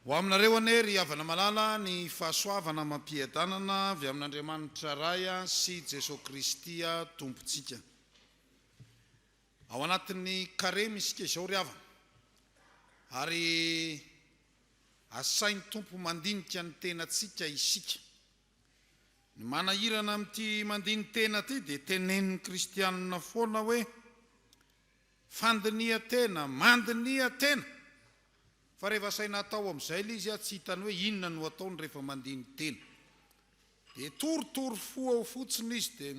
Ho aminareo ane ry havana malala ny fahasoavana mampiadanana avy amin'Andriamanitra ray sy Jesosy Kristy tompontsika. Ao anatin'ny karemy isika izao ry havana. Ary asain'ny tompo mandinika ny tenantsika isika. Ny manahirana amin'ity mandiny tena ty dia tenenin'ny kristianina foana hoe fandinia tena, mandinia tena. Fa rehefa saina atao amin'izay ilay izy tsy hitany hoe inona no ataony rehefa mandiny tena. Dia toritory fo fotsiny izy dia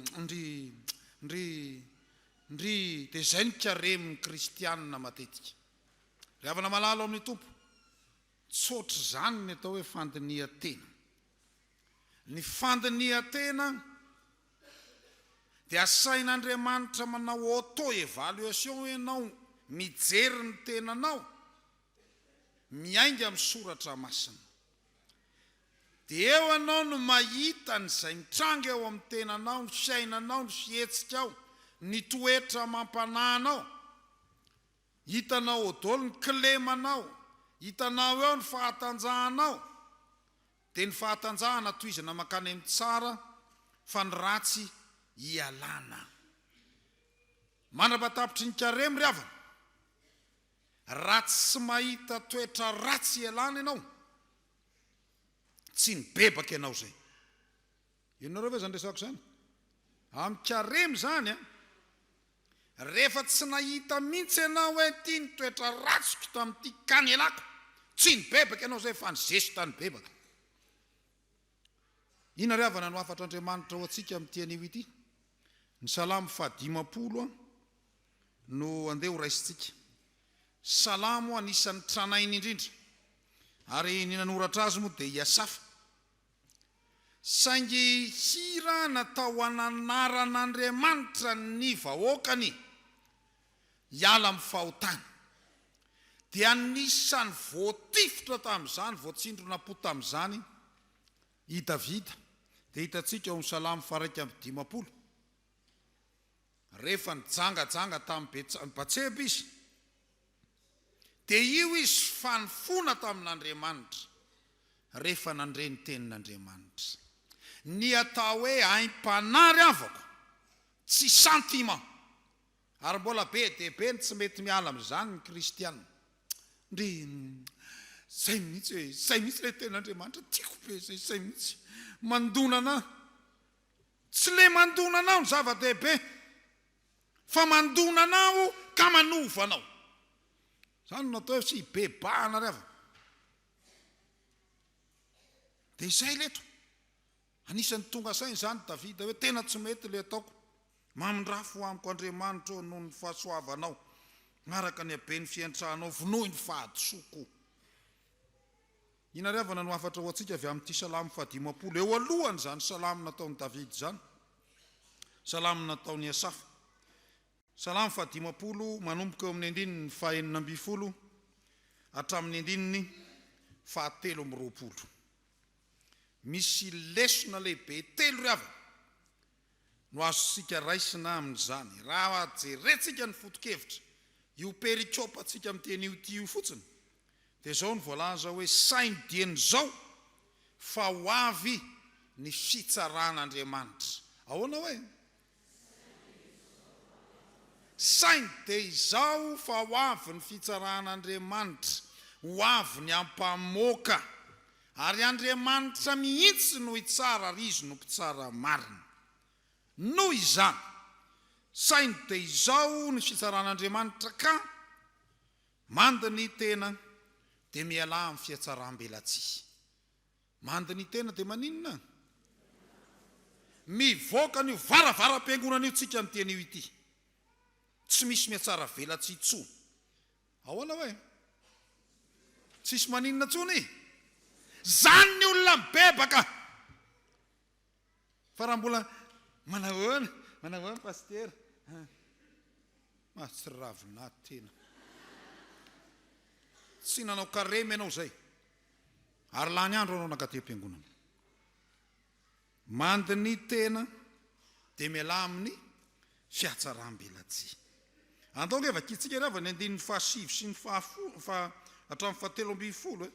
dia izay ny karemin'ny kristianina matetika. Ry havana malala amin'ny tompo, tsotra izany ny atao hoe fandinia tena. Ny fandinia tena dia asain'Andriamanitra manao auto-évaluation ianao mijery ny tenanao, miainga amin'ny soratra masina. Dia eo anao no mahita n'izay mitranga eo amin'ny tenanao, ny fiainanao, ny fihetsika ao, ny toetra mampananao. Hitanao odolo ny kilemanao, hitanao eo ny fahatanjahanao. Dia ny fahatanjahana toizana makany amin'ny tsara, fa ny ratsy ialana. Manapatapitry ny karemy ry havana. Ratsy sy mahita toetra ratsy ialana ianao, tsy nibebaka ianao zay. Ianareo ve zany resako zany? Amin'ny karemy zany rehefa tsy nahita mihitsy ianao hoe ty ny toetra ratsiko tamin'ity kany ialako, tsy nibebaka ianao zay fa ny Jeso tany bebaka. Ina ry havana no afatra Andriamanitra ho antsika amin'ny tian'io ity? Ny Salamo 50 no andeha ho raisintsika. Salamo anisan'ny tranainy indrindra, ary ny nanoratra azy moa dia Iasafa. Saingy hira natao ananaran'Andriamanitra ny vahoakany hiala amin'ny fahotana, dia anisan'ny voatifitra tamin'izany, voatsindrona po tamin'izany i Davida. Dia hitantsika ao amin'ny Salamo 150. Rehefa nijangajanga tamin'ny Batseba izy, dia io izy fanifona tamin'Andriamanitra rehefa nandre ny tenin'Andriamanitra. Ny atao hoe aim-panary avako, tsy sentiment. Ary mbola be dia be ny tsy mety miala amin'izany ny kristianina. Zay mihitsy ilay tenin'Andriamanitra, tiako be zay mihitsy. Mandonana, tsy le mandonanao ny zava-dehibe, fa mandonanao ka manovanao. Zany natao hoe tsy bebahana ry havana. Dia izay leto, anisan'ny tonga sainy izany Davida hoe tena tsy mety le ataoko, mamindrafo amiko Andriamanitra noho ny fahasoavanao, maraka ny habe ny fiantrahanao, vonohy ny fahadisoako. Ina ry havana no afatra ho antsika avy amin'ity Salamo 50, eo alohany zany salamo nataon'i Davida zany, salamo nataon'i Iasafa. Salamo 50 manomboka eo amin'ny andininy 420 hatramin'ny andininy 720. Misy lesona lehibe telo ry havana no azosika raisina amin'izany. Raha jerentsika ny foto-kevitra io perikôpa atsika amin'ny teny io ty io fotsiny, dia zao ny voalaza hoe sainy dieny zao fa ho avy ny fitsaran'Andriamanitra. Ahoana hoe? Sainy dia izao fa ho avy ny fitsaran'Andriamanitra, ho avy ny ampamoaka, ary Andriamanitra mihitsy no hitsara ary izy no mpitsara marina. Noho izany, sainy dia izao ny fitsaran'Andriamanitra ka manda ny tena dia miala amin'ny fiatsaram-belatsia. Manda ny tena dia maninona? Mivoaka n'io varavara-piangonana io tsika amin'ny teny io ity. Tsy misy miatsara velatsia tsony. Ahoana hoe? Tsisy maninona tsony? Zany ny olona mibebaka. Fa raha mbola manahoana paster, tsy ravina tena. Tsy nanao karemy ianao zay, ary lany andro anao nakatem-piangonana. Mandy ny tena dia miala amin'ny fiatsaram-belatsia. Andao nge vakitsika ry havana ny andininy 7 sy ny hatramin'ny 7 ambin'ny folo.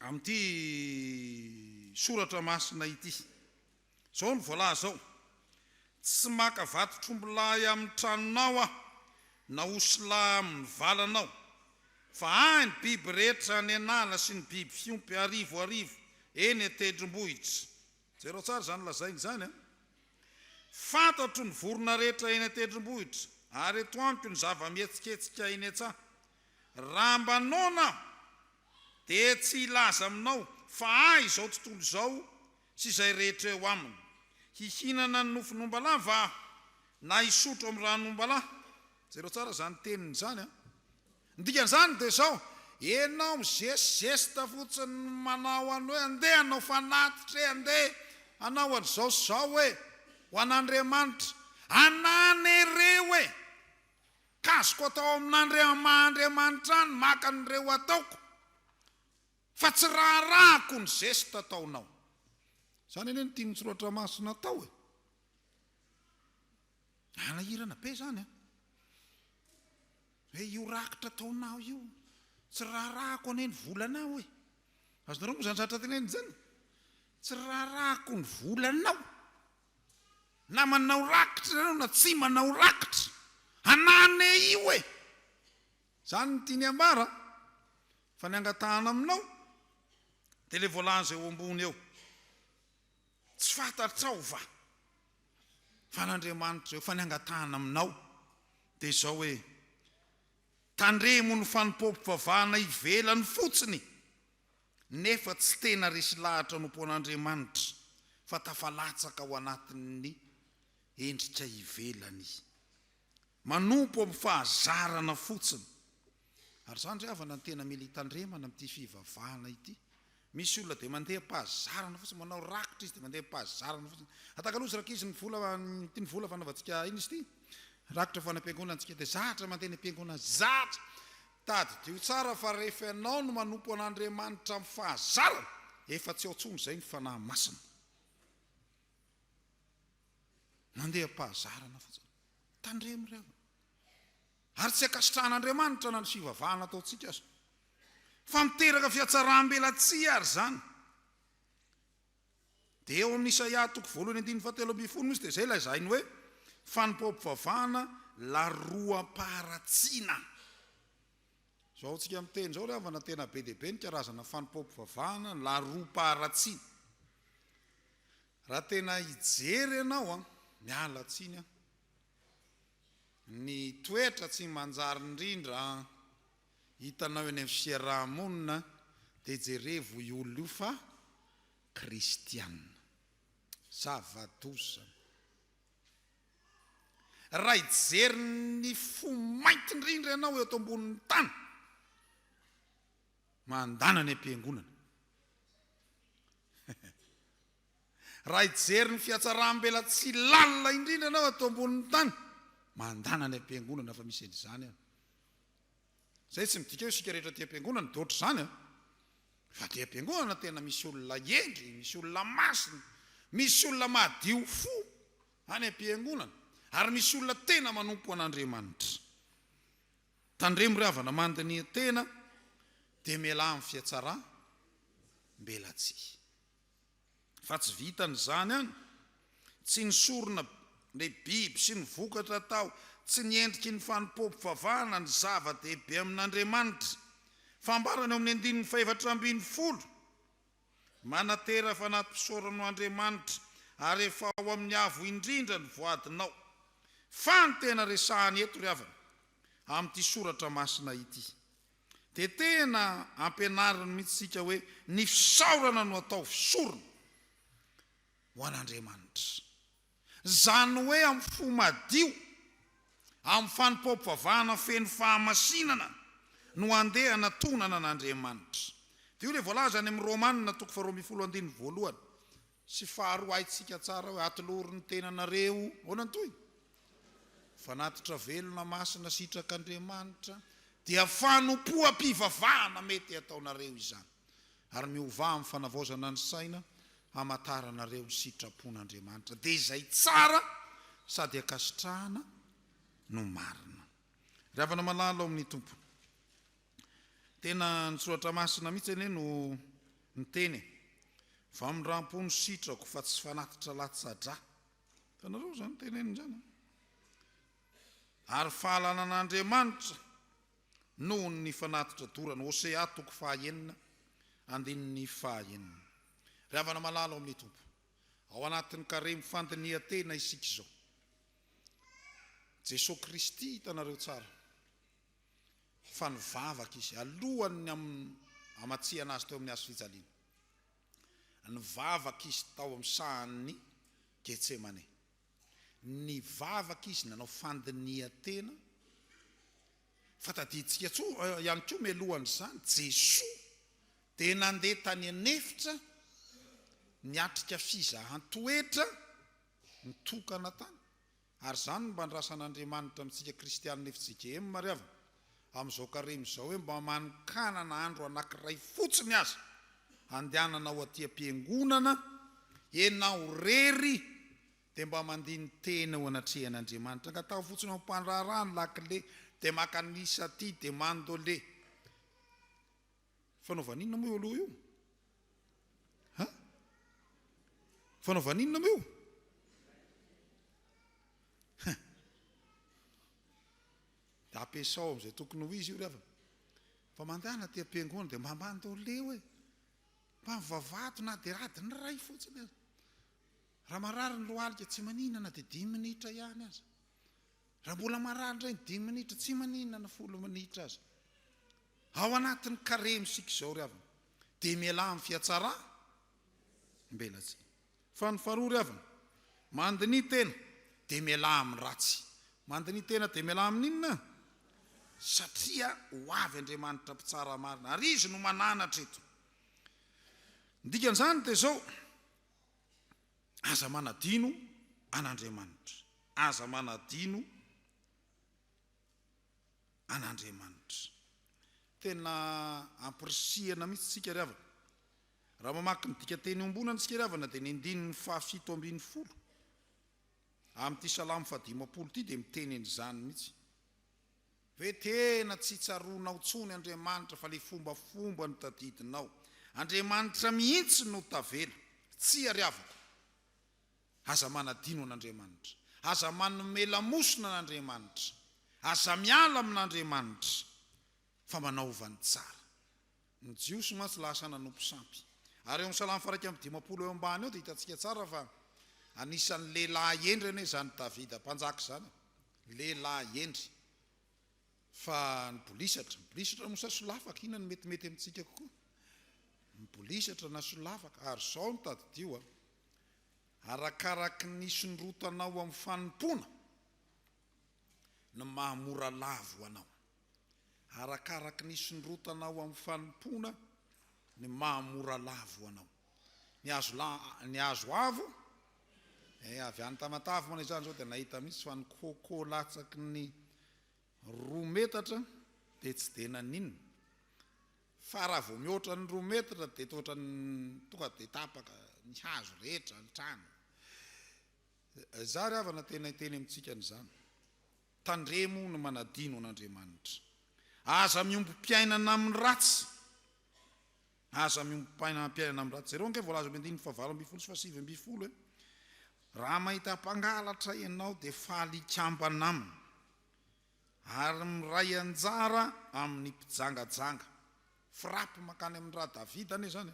amin'ity soratra masina ity zao ny voalaza zao tsy maka vato trombolay amin'ny tranonao aho na osolahy amin'ny valanao fa ahy ny biby rehetra ny anala sy ny biby fiompy arivoarivo eny atendrombohitra zero tsara zany lazainy zany fantatro ny vorona rehetra eny atendrombohitra ary eto amiko ny zava-mihetsiketsika eny an-tsaha raha mba nona dia tsy ilaza aminao fa ahy izao tontolo izao sy izay rehetra eo aminy hihinana ny nofonombalahy aho na hisotro amin'ny ranombalahy zero tsara zany teniny zany ndikan'izany dia zao enao mizesizesta fotsiny manao any hoe andeha anao fanatitra andeha anao an'izao zao hoe ho an'Andriamanitra ananyreo hoe kasoko atao amin'Andriamanitra any maka nyreo ataoko fa tsy raharahako ny zesta ataonao zany eny ny tiany soratra masina atao anahirana be zany hoe io rakitra ataonao io tsy raharahako aneny volanao hoe azonareo moa zany zatra teneny zany tsy raharahako ny volanao na manao rakitra anao na tsy manao rakitra anane io hoe zany ny tiany ambara fa ny angatahana aminao dia le voalaza eo ambony eo tsy fantatrao fa n'Andriamanitra eo fa ny angatahana aminao dia zao hoe tandremo ny fanompoam-pivavahana ivelany fotsiny nefa tsy tena resy lahatra nompo an'Andriamanitra fa tafalatsaka ao anatin'ny endrika ivelany manompo amin'ny fahazarana fotsiny ary zany ry havana ny tena mila hitandremana amin'ity fivavahana ity misy olona dia mandeha pahazarana fotsiny manao rakitra izy dia mandeha pahazarana fotsiny atakaloza raka izy ny vola fanaovantsika iny izy ity rakitra fanam-piangonana antsika dia zatra mandeha ny ampiangonana zatra tady dio tsara fa rehefa ianao no manompo an'Andriamanitra amin'ny fahazarana efa tsy ao tsony zay ny fanahy masina mandeha pahazarana fotsiny tandremo ry havana ary tsy akasitrahan'Andriamanitra na ny fivavahana ataontsika azy fa miteraka fiatsaram-belatsia ary zany dia eo amin'ny Isaia toko 1:7 misy dia zay lazainy hoe fanompoam-pivavahana laroam-paharatsiana zao tsika miteny zao ry havana tena be dia be ny karazana fanompoam-pivavahana laroam-paharatsiana raha tena hijery ianao miala tsiny ny toetra tsy manjary indrindra hitanao eny amin'ny fiarahamonina dia jerevo olona io fa kristianina zava-doza raha hijery ny fo mainty indrindra ianao eto ambonin'ny tany mandana ny ampiangonana raha hijery ny fiatsaram-bela tsy lalina indrindra ianao eto ambonin'ny tany mandana ny ampiangonana fa misy zany zay tsy midika hoe sika rehetra ty ampiangonana dia ohatry zany fa ty ampiangonana tena misy olona endry misy olona masina misy olona madio fo any ampiangonana ary misy olona tena manompo an'Andriamanitra tandremo ry havana mandany tena dia miala amin'ny fiatsara-belatsia fa tsy vitany zany any tsy ny sorona ny biby sy ny vokatra tao tsy ny endriky ny fanompoam-pivavahana ny zava-dehibe amin'Andriamanitra fambarana eo amin'ny 570 manatera fanaty-pisaorano Andriamanitra ary efa ao amin'ny avo indrindra ny voadinao fa ny tena resahany eto ry havana amin'ity soratra masina ity dia tena ampianariny mihitsika hoe ny fisaorana no atao fisorona ho an'Andriamanitra zany hoe amin'ny fo madio amin'ny fanompoam-pivavahana feno fahamasinana no andeha anatonana an'Andriamanitra dia io le voalaza any amin'ny Romanina toko 12:1 sy faharoa haitsika tsara hoe atolorin'ny tenanareo onantoy fanatitra velona masina sitrak'Andriamanitra dia fanompoam-pivavahana mety ataonareo izany ary miova amin'ny fanavaozana ny saina hamataranareo ny sitrapon'Andriamanitra dia izay tsara sady akasitrahana no marina ry havana malala ao amin'ny tompo tena ny soratra masina mihitsy eny no ny teny fa mirampo ny sitrako fa tsy fanatitra latsadra. Tanareo zany teneny zany. Ary fahalana an'Andriamanitra noho ny fanatitra dorana. Hosea 4:9. Ry havana malala amin'ny Tompo, ao anatin'ny karemy fandinihan-tena isika izao. Jesosy Kristy hitanareo tsara fa nivavaka izy alohany amatsiana azy teo amin'ny hazo fijaliana. Nivavaka izy tao amin'ny sahan'ny Getsemane. Nivavaka izy nanao fandinihan-tena. Fa tadiditsika ihany koa mialohany izany, Jesosy dia nandeha tany anefitra niatrika fizahan-toetra nitokana tany. Ary zany mba nirasan'Andriamanitra amintsika kristianina efa Fjkm mariava amin'izao karemy izao hoe mba manokana andro anankiray fotsiny aza andehanana ao aty am-piangonana enao rery dia mba mandiny tena ho anatrehan'Andriamanitra. Angatao fotsiny ao ampandrarany lakile dia makanisa aty dia mandole. Fanaovaninona moa io aloha io? Fanaovaninona moa io? Da ampiasao amin'izay tokony ho izy io rehefa. Fa mandehana aty am-piangonana dia mba mandole hoe mba mivavato na dia rady ny ray fotsiny aza. Raha marary ny lohalika tsy maninana dia 10 minitra ihany aza. Raha mbola marary indray 10 minitra tsy maninana 10 minitra aza. Ao anatin'ny karemy sika izao ry avana dia miala amin'ny fiatsara mbelatsy. Fa ny faharoa ry avana, mandiny tena dia miala amin'ny ratsy. Mandiny tena dia miala amin'ny inona? Satria ho avy Andriamanitra mpitsara marina ary izy no mananatra eto. Ndikan'izany dia zao aza manadino an'Andriamanitra. Aza manadino an'Andriamanitra. Tena ampirisihana mihitsy tsika ry havana. Raha mamaky ny dikateny ombonany tsika ry havana dia ny 7:20 amin'ity SALAMO 5:10 ity dia miteny an'izany mihitsy. Hoe tena tsy tsaronao tsony Andriamanitra fa le fombafomba no tadidinao. Andriamanitra mihitsy no tavela, tsy ary avako. Aza manadino an'Andriamanitra. Aza manome lamosina an'Andriamanitra. Aza miala amin'Andriamanitra fa manaovany tsara. Ny jiosy matsy lasa nanompo sampy. Ary eo amin'ny SALAMO 1:50 eo ambany eo dia hitantsika tsara fa anisan'ny lehilahy endry ane zany Davida mpanjaka zany. Lehilahy endry. Fa nibolisatra mosa solafaka ina ny metimety amintsika kokoa. Nibolisatra na solafaka ary zao no tadidio arakaraky ny nisondrotanao amin'ny fanompona no mahamora lavo anao. Arakaraky ny nisondrotanao amin'ny fanompona no mahamora lavo anao. Ny azo avo avy any Tamatavy moa izany zao dia nahita mihitsy fa ny kôkô latsaky ny 2 metatra dia tsy dia naninona. Fa raha vao mihoatra ny 2 metatra dia totra ny tonga dia tapaka ny hazo rehetra ny trano. Zary avana tena teny amintsika n'izany. Tandremo no manadino an'Andriamanitra. Aza miombo-piainana amin'ny ratsy. Aza miombo-piainana amin'ny ratsy. Zereo ange voalaza 9:20 raha mahita mpangalatra ianao dia faly ikambana aminy. Ary miray anjara amin'ny mpijangajanga. Frappy makany amin'ny raha Davida ane zany.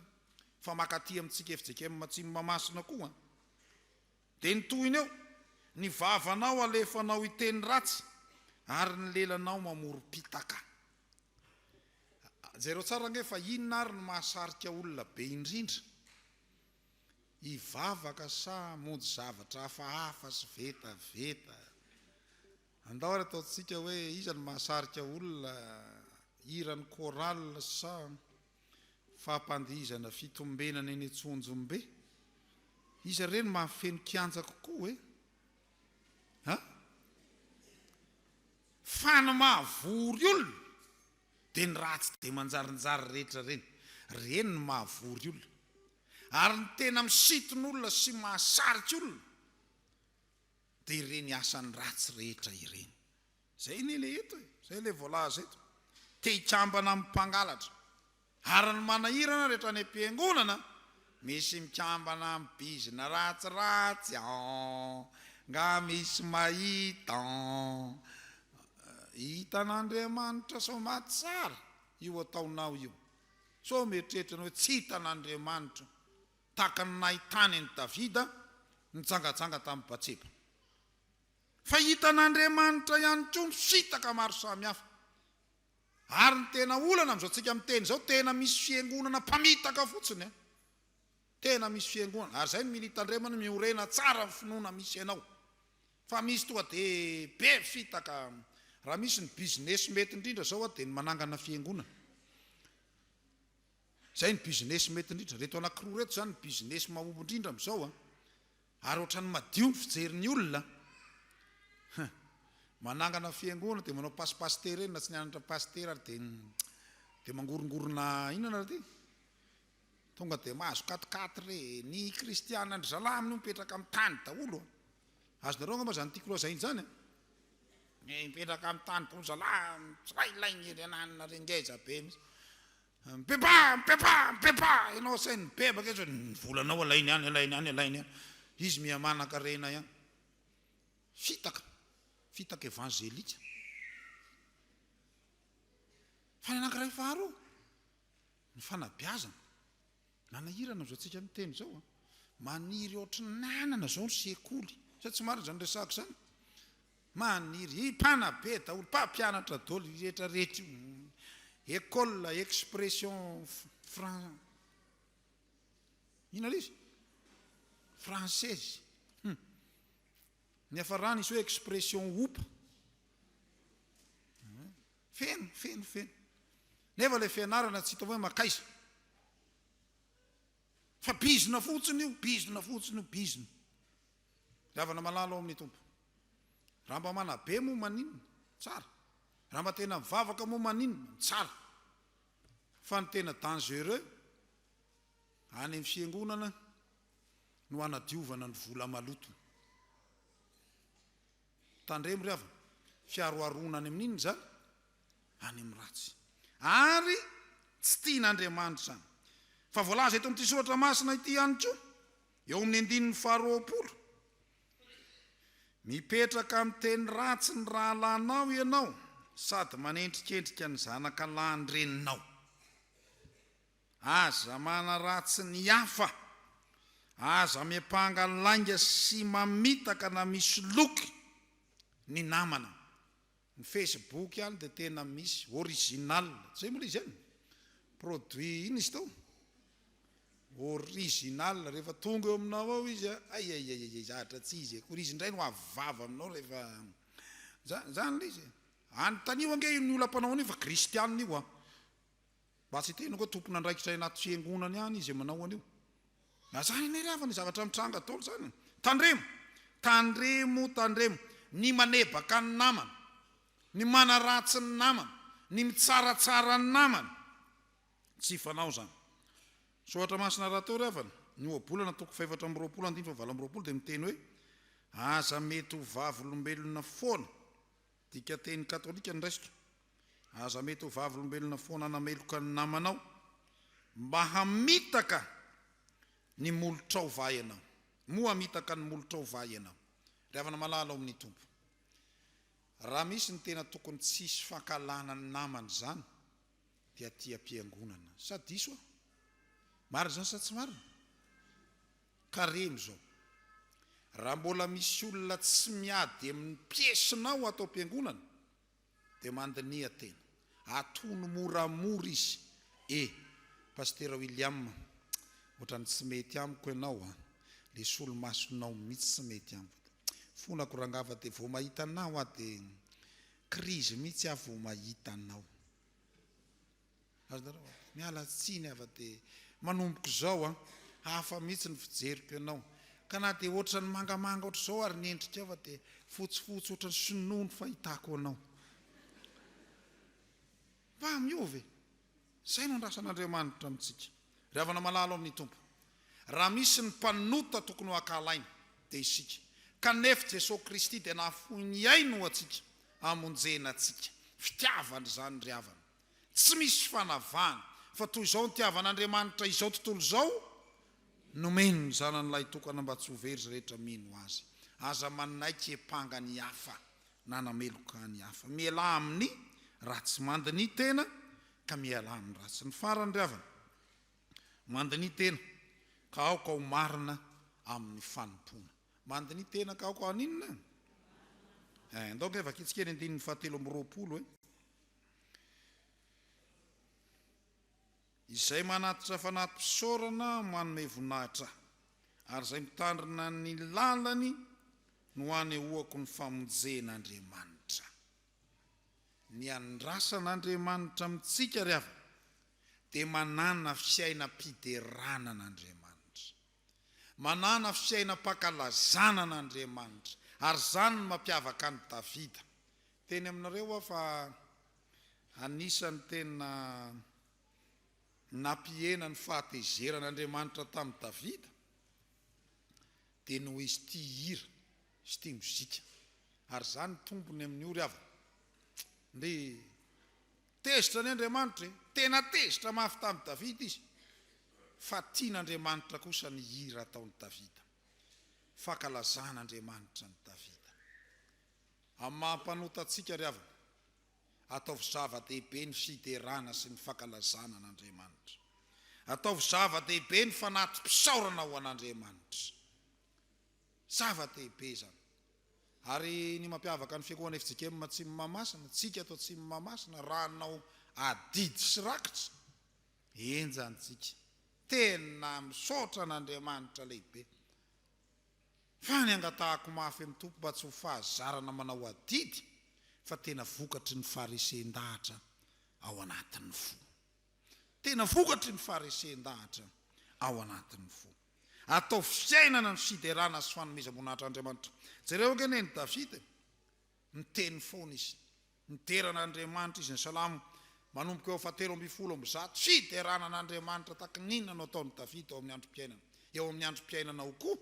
Fa makaty amintsika Fjkm Atsimon'Imahamasina koa. Dia nytohiny eo, ny vavanao alefanao iteny ratsy ary ny lelanao mamorom-pitaka. Jereo tsara ange fa inona ary no mahasarika olona be indrindra? Ivavaka sa mody zavatra hafahafa sy vetaveta. Andao ary ataontsika hoe iza no mahasarika olona irany koral sa fampandihizana fitombenana eny Antsonjombe. Iza reny mahafeno kianja kokoa fa ny mahavory olona dia ny ratsy dia manjarinjary rehetra reny. Reny ny mahavory olona. Ary ny tena misiton'olona sy mahasarika olona dia ireny asan'ny ratsy rehetra ireny. Zay ne le eto, zay le voalaza eto. Te hikambana amin'ny mpangalatra Ary ny manahirana rehetra any am-piangonana misy mikambana mibizina ratsiratsy nga misy mahita hitan'Andriamanitra sao mahatsara io ataonao io. So mieritreritra hoe tsy hitan'Andriamanitra tahaka ny nahitany ny Davida nitsangatsanga tamin'ny Batseba. Fa hitan'Andriamanitra ihany koa misitaka maro samihafa. Ary ny tena olana amin'izao tsika miteny zao tena misy fiangonana mpamitaka fotsiny. Tena misy fiangonana. Ary zay ny mila hitandremana miorena tsara ny finoana misy ianao. Fa misy tonga dia be fitaka. Raha misy ny business mety indrindra zao dia ny manangana fiangonana. Zay ny business mety indrindra. Reto anankiroa reto zany ny business mahombo indrindra amin'izao. Ary ohatran'ny madio ny fijerin'ny olona. Manangana fiangonana dia manao passe-paster eny na tsy nianatra paster ary dia mangorongorona inona ty. Tonga dia mahazo 4-4 re ny kristiana andry salamo no mipetraka amin'ny tany daholo. Azonareo angamba zany tiako loazany zany. Mipetraka amin'ny tany daholo salamo tsy raha ilaigny renanina rengeza be mihitsy. Mipepa ianao sainy mibebaka izy ny volanao alainy any. Izy mihamanaka rena ihany. Fitaka evangelika. Fa ny anankiray faharoa ny fanabeazana. Nanahirana zao tsika miteny zao. Maniry ohatrany nanana zao ny sekoly. Sa tsy marina zany resaka zany. Maniry mpanabe daholo mpampianatra daholo rehetra rehetra. École expression inona izy? Française. Ny afarany izy hoe expression opa. Feno. Nefa le fianarana tsy hita hoe makaisa. Fa bizina fotsiny io, bizina. Ravana malala ao amin'ny tompo. Raha mba manabe moa maninona, tsara. Raha mba tena mivavaka moa maninona, tsara. Fa ny tena dangereux any amin'ny fiangonana no anadiovana ny vola maloto. Tandremo ry avana, fiaroaronany amin'inona zany? Any amin'ny ratsy. Ary tsy tian'Andriamanitra zany. Fa voalaza eto amin'ity soratra masina ity ihany koa, eo amin'ny 9:20. Mipetraka amin'ny teny ratsy ny rahalanao ianao, sady manendrikendrika ny zanaka lahandreninao. Aza manaratsy ny hafa, aza miapanga lainga sy mamitaka na misy loky ny namana. Ny Facebook ihany dia tena misy original. Zay moa izy ihany. Produit iny izy tao. Original rehefa tonga eo aminao ao izy ay zahatra tsy izy. Koa izy indray no avava aminao rehefa zany izy. Antanio ange ny olam-panao anio fa kristianina io mba tsy tena koa tompona andraikitra anaty fiangonana ihany izy manao anio. Na zany ny ravana zavatra mitranga tolo zany. Tandremo. Ny manebaka ny namana, ny manaratsy ny namana, ny mitsaratsara ny namana. Tsy fanao zany. Soatra masina rahatao ravana. Ny oabolana toko 420 dia miteny hoe aza mety ho vavolombelona foana. Dika teny katolika ny raisika. Aza mety ho vavolombelona foana nameloka ny namanao mba hamitaka ny molotra ho vai ianao. Moa hamitaka ny molotra ho vai ianao. Ravana malala ao amin'ny tompo. Raha misy ny tena tokony tsisy fankalana ny namany zany dia tia-piangonana. Sa diso a? Marina zany sa tsy marina? Karemy zao. Raha mbola misy olona tsy miady amin'ny piesinao atao piangonana dia mandinia tena. Atono moramora izy. Pasteur William, ohatrany tsy mety amiko ianao le solomasonao mihitsy tsy mety amiko. Fonako rangava dia vao mahita anao dia krizy mihitsy vao mahita anao. Miala tsiny dia manomboka zao hafa mihitsy ny fijeriko ianao. Ka na dia ohatra ny mangamanga ohatra zao ary ny endrika ava dia fotsifotsy ohatra ny sinono fahitako anao. Va miovy. Zay no andrasan'Andriamanitra amintsika. Ravana malala amin'ny tompo. Raha misy ny mpanota tokony ho akalaina dia isika. Kanefa Jesosy Kristy dia nahafoiny aino atsika hamonjena atsika. Fitiavany zany ry havana. Tsy misy fanavahana fa toy izao ny tiavan'Andriamanitra izao tontolo izao nomeny ny zanan'ilay tokana mba tsy ho very izy rehetra mino azy. Aza manaiky epanga ny hafa na nameloka ny hafa, miala amin'ny ratsy, mandiny tena ka miala amin'ny ratsy. Ny farany ry havana, mandiny tena ka aoka ho marina amin'ny fanompona. Mandiny tena ka aoka aninona? Donc vakitsikeny andininy 720 izay manatitra fanaty-pisaorana manome voninahitra, ary izay mitandrina ny lalany no anehoako ny famonjen'Andriamanitra. Ny andrasan'Andriamanitra mitsika ry havana dia manana fiainam-piderana n'Andriamanitra, manana fiainam-pakalazana n'Andriamanitra, ary zany no mampiavaka ny Davida. Teny aminareo fa anisany tena nampiena ny fahatezeran'Andriamanitra tamin'ny Davida dia no izy tia hira, izy tia mozika, ary zany tombony amin'ny io ry havana. Dia tezitra ny Andriamanitra, tena tezitra mafy tamin'ny Davida izy, fa tian'Andriamanitra kosa ny hira ataon'ny Davida, fakalazan'Andriamanitra ny Davida. Amin'ny mampanotatsika ry havana, ataovy zava-dehibe ny fiderana sy ny fakalazana an'Andriamanitra, ataovy zava-dehibe ny fanaty-pisaorana ho an'Andriamanitra, zava-dehibe zany. Ary ny mampiavaka ny fiangonana Fjkm Atsimon'Imahamasina, tsika ato Atsimon'Imahamasina, raha nao adidy sy rakitra, enjantsika tena misaotra n'Andriamanitra lehibe. Fa ny angatahako mafy amin'ny tompo mba tsy ho fahazarana manao adidy, fa tena vokatry ny farisendahatra ao anatin'ny fo. Tena vokatry ny farisendahatra ao anatin'ny fo. Atao fiainana ny fiderana sy fanomezam-boninahitran'Andriamanitra. Jereo angeny ny Davida miteny foana izy, miteran'Andriamanitra izy ny salamo manomboka eo 720 fiderana an'Andriamanitra tahaka ninona no ataon'ny Davida ao amin'ny androm-piainana. Eo amin'ny androm-piainana ho koa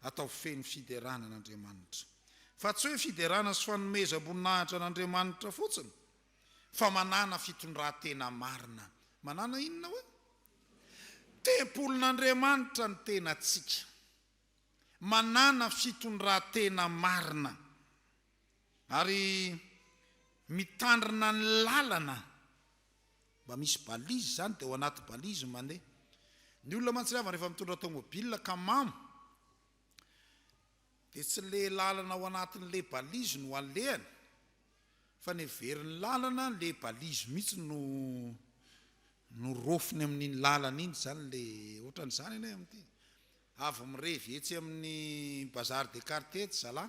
atao feno fiderana an'Andriamanitra. Fa tsy hoe fiderana sy fanomezam-boninahitra an'Andriamanitra fotsiny, fa manana fitondran-tena marina. Manana inona hoe? Tempolin'Andriamanitra ny tena tsika, manana fitondran-tena marina, ary mitandrina ny lalana. Mba misy balizy zany dia ao anaty balizy mandeha. Ny olona mantsiravana rehefa mitondra tomobila ka mamo, dia tsy le lalana ao anatin'le balizy no alehany, fa ny heverin'ny lalana le balizy mihitsy no rofiny amin'iny lalana iny zany le ohatran'izany eny amin'ity. Avy mirevy etsy amin'ny bazary de quartier zala,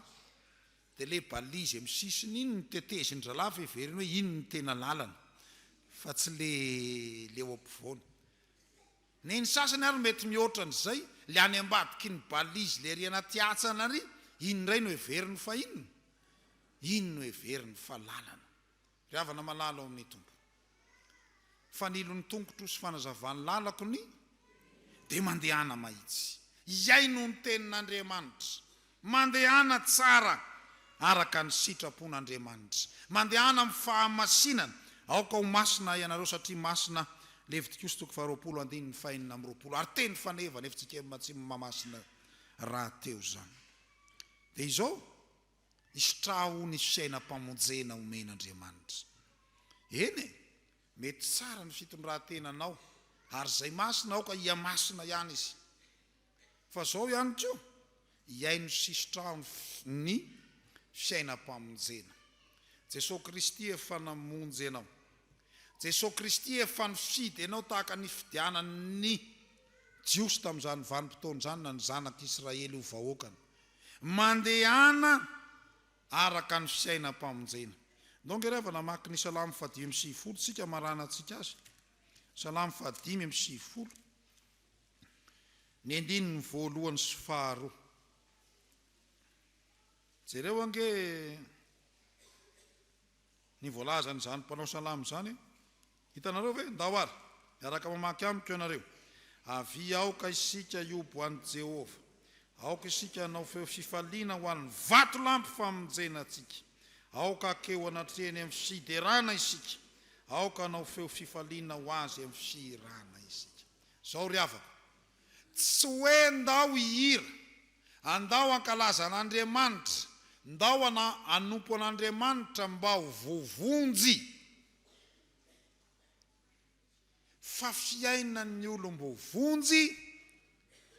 dia le balizy amin'ny sisiny iny no teteziny zala fa heveriny hoe iny ny tena lalana, fa tsy le eo ampovoany. Ny sasany ary mety mihoatran'izay, le any ambadiky ny balizy le riana tiatsana ary, iny ray no heveriny fa inona? Iny no heveriny fa lalana. Ry havana malala ao amin'ny tompo. Fa nilo ny tongotro sy fanazavany lalako ny dia mandehana mahitsy. Iay no ny tenin'Andriamanitra, mandehana tsara araka ny sitrapon'Andriamanitra, mandehana amin'ny fahamasinana. Aoka ho masina ianareo satria masina Levitikosy 20:20 ary teny fanevana Fjkm Atsimon'Imahamasina raha teo zany. Dia izao istraho ny fiainam-pamonjena omen'Andriamanitra. Eny mety tsara ny fitondran-tenanao, ary zay masina aoka ia masina ihany izy. Fa zao ihany koa iay no sistraho ny fiainam-pamonjena. Jesosy Kristy efa namonjy ianao, Jesosy Kristy efa nifidy ianao tahaka ny fidianany jiosy tamin'izany vanim-potoana izany na ny zanak'Israely ho vahoakany, mandehana araka ny fiainam-pamonjena. Donc rehefa namaky ny Salamo 5:20 tsika marana antsika azy. Salamo 5:20, ny andininy voalohany sy faharoa. Jereo ange ny voalazany zany mpanao salamo zany, hitanareo ve? Ndao ary miaraka mamaky amiko ianareo. Avy aoka isika iobo an'i Jehova, aoka isika hanao feo fifaliana ho an'ny vato lampy famonjena atsika, aoka akeo anatrehany amin'ny fiderana isika, aoka anao feo fifaliana ho azy amin'ny firana isika zao ry avako tsy hoe ndao ihira andao ankalaza an'Andriamanitra ndao anompo an'Andriamanitra mba ho vovonjy fa fiainan'ny olom-bovonjy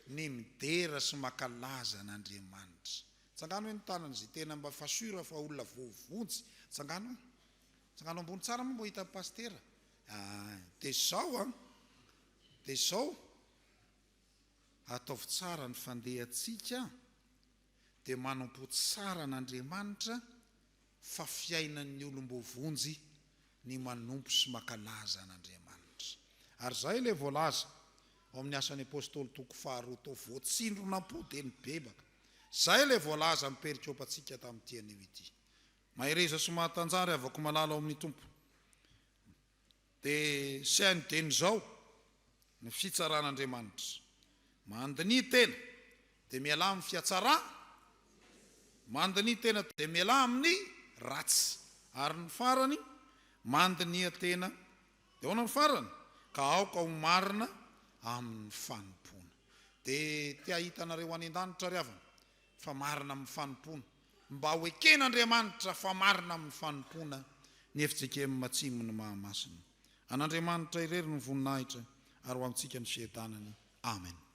ny midera sy makalaza an'Andriamanitra. Tsangano hoe ny tanany zay tena mba fasura fa olona vovonjy. Tsangano ambony tsara moa mbo hita pastera. Dia zao ataovy tsara ny fandehantsika dia manompo tsara an'Andriamanitra fa fiainan'ny olom-bovonjy ny manompo sy makalaza an'Andriamanitra. Ary zay ilay voalaza ao amin'ny asan'ny apôstôly toko 2 tao voatsindrona po dia ny bebaka. Zay ilay voalaza miperikopantsika tamin'ity anio ity. Mahereza sy mahatanjary avako malala ao amin'ny tompo. Dia sainy teny zao ny fitsaran'Andriamanitra. Mandiny tena dia miala amin'ny fiatsara, mandiny tena dia miala amin'ny ratsy. Ary ny farany mandiny tena dia hoana ny farany ka aoka ho marina amin'ny fanompona. Dia tia hitanareo any an-danitra ry avana fa marina amin'ny fanompona. Mba ho eken'Andriamanitra fa marina amin'ny fanompona ny Fjkm Atsimon'Imahamasina. An'Andriamanitra irery ny voninahitra ary ho amintsika ny fiadanany. Amen.